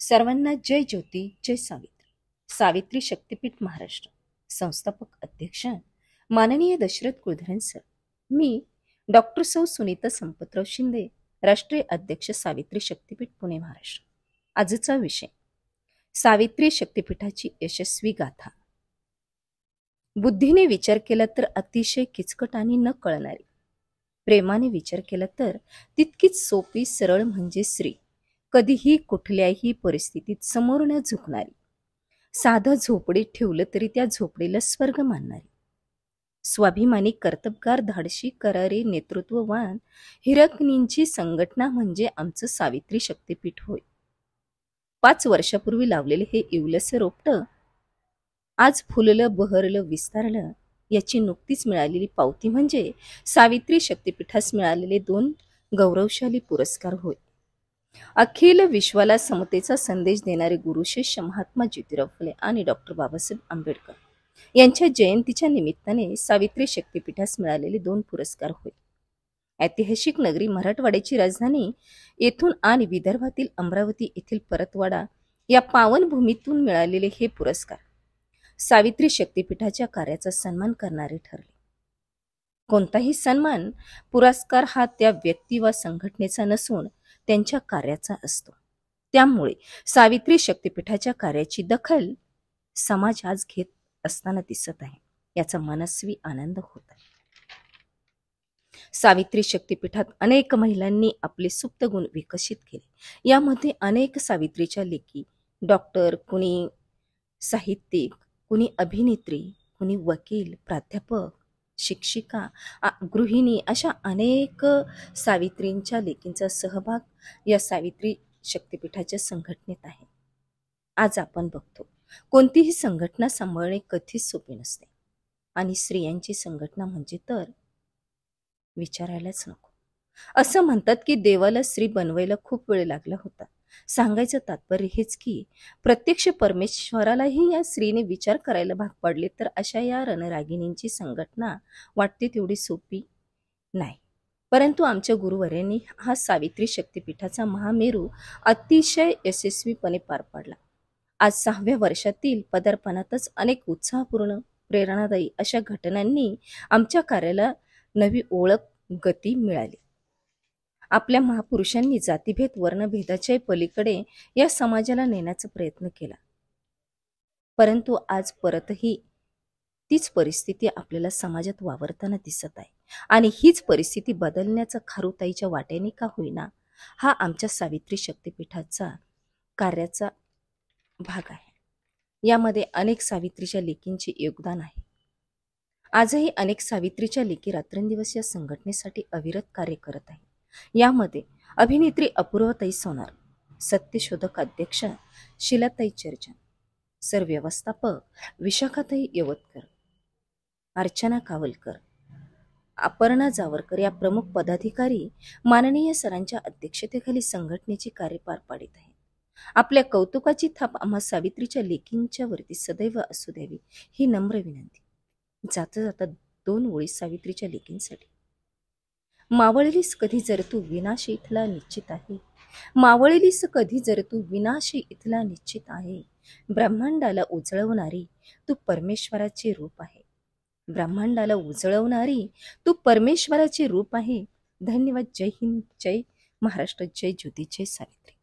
सर्वांना जय ज्योती, जय सावित्री. सावित्री शक्तीपीठ महाराष्ट्र संस्थापक अध्यक्ष माननीय दशरथ कुलधरन सर. मी डॉक्टर सौ सुनीता संपतराव शिंदे, राष्ट्रीय अध्यक्ष सावित्री शक्तीपीठ पुणे महाराष्ट्र. आजचा विषय सावित्री शक्तीपीठाची यशस्वी गाथा. बुद्धीने विचार केला तर अतिशय किचकट आणि न कळणारी, प्रेमाने विचार केला तर तितकीच सोपी सरळ म्हणजे श्री. कधीही कुठल्याही परिस्थितीत समोर न झुकणारी, साधं झोपडीत ठेवलं तरी त्या झोपडीला स्वर्ग मानणारी, स्वाभिमानी, कर्तबगार, धाडशी, करारी, नेतृत्ववान, हिरकणींची संघटना म्हणजे आमचं सावित्री शक्तीपीठ होय. 5 वर्षापूर्वी लावलेले हे इवलसं रोपटं आज फुललं, बहरलं, विस्तारलं. याची नुकतीच मिळालेली पावती म्हणजे सावित्री शक्तीपीठास मिळालेले 2 गौरवशाली पुरस्कार होय. अखिल विश्वाला समतेचा संदेश देणारे गुरुशिष्य महात्मा ज्योतिराव फुले आणि डॉक्टर बाबासाहेब आंबेडकर यांच्या जयंतीच्या निमित्ताने सावित्री शक्तीपीठास मिळालेले 2 पुरस्कार होय. ऐतिहासिक नगरी, मराठवाड्याची राजधानी येथून आणि विदर्भातील अमरावती येथील परतवाडा या पावनभूमीतून मिळालेले हे पुरस्कार सावित्री शक्तीपीठाच्या कार्याचा सन्मान करणारे ठरले. कोणताही सन्मान, पुरस्कार हा त्या व्यक्ती वा संघटनेचा नसून त्यांच्या कार्याचा असतो. त्यामुळे सावित्री शक्तीपीठाच्या कार्याची दखल समाज आज घेत असताना दिसत आहे. याचा मनस्वी आनंद होत आहे. सावित्री शक्तीपीठात अनेक महिलांनी आपले सुप्त गुण विकसित केले. यामध्ये अनेक सावित्रीच्या लेकी, डॉक्टर, कुणी साहित्यिक, कुणी अभिनेत्री, कुणी वकील, प्राध्यापक, शिक्षिका, गृहिणी अशा अनेक सावित्रींच्या लेकींचा सहभाग या सावित्री शक्तीपीठाच्या संघटनेत आहे. आज आपण बघतो, कोणतीही संघटना सांभाळणे कधीच सोपे नसते आणि स्त्रियांची संघटना म्हणजे तर विचारायलाच नको. असं म्हणतात की देवाला स्त्री बनवायला खूप वेळ लागला होता. सांगायचं तात्पर्य हेच की प्रत्यक्ष परमेश्वरालाही या स्त्रीने विचार करायला भाग पडले तर अशा या रणरागिणींची संघटना वाटते तेवढी सोपी नाही. परंतु आमच्या गुरुवर्यांनी हा सावित्री शक्तीपीठाचा महामेरू अतिशय यशस्वीपणे पार पाडला. आज 6व्या वर्षातील पदार्पणातच अनेक उत्साहपूर्ण, प्रेरणादायी अशा घटनांनी आमच्या कार्याला नवी ओळख, गती मिळाली. आपल्या महापुरुषांनी जातीभेद, वर्णभेदाच्या पलीकडे या समाजाला नेण्याचा प्रयत्न केला. परंतु आज परतही तीच परिस्थिती आपल्याला समाजात वावरताना दिसत आहे आणि हीच परिस्थिती बदलण्याचा खारुताईच्या वाट्याने का होईना हा आमच्या सावित्री शक्तीपीठाचा कार्याचा भाग आहे. यामध्ये अनेक सावित्रीच्या लेकींचे योगदान आहे. आजही अनेक सावित्रीच्या लेकी रात्रंदिवस या संघटनेसाठी अविरत कार्य करत आहे. यामध्ये अभिनेत्री अपूर्वताई सोनार, सत्यशोधक अध्यक्ष शिलाताई चर्चा, सर व्यवस्थापक विशाखाताई यवतकर, अर्चना कावलकर, अपर्णा जावरकर या प्रमुख पदाधिकारी माननीय सरांच्या अध्यक्षतेखाली संघटनेची कार्य पार पाडित आहेत. आपल्या कौतुकाची थाप आम्हा सावित्रीच्या लेकींच्या वरती सदैव असू द्यावी ही नम्र विनंती. जाता जाता 2 ओळी सावित्रीच्या लेकींसाठी. मावळलीस कधी जर तू विनाश इथला निश्चित आहे, मावळलीस कधी जर तू विनाश इथला निश्चित आहे, ब्रह्मांडाला उजळवणारी तू परमेश्वराचे रूप आहे, ब्रह्मांडाला उजळवणारी तू परमेश्वराचे रूप आहे. धन्यवाद. जय हिंद, जय महाराष्ट्र, जय ज्योती, जय सावित्री.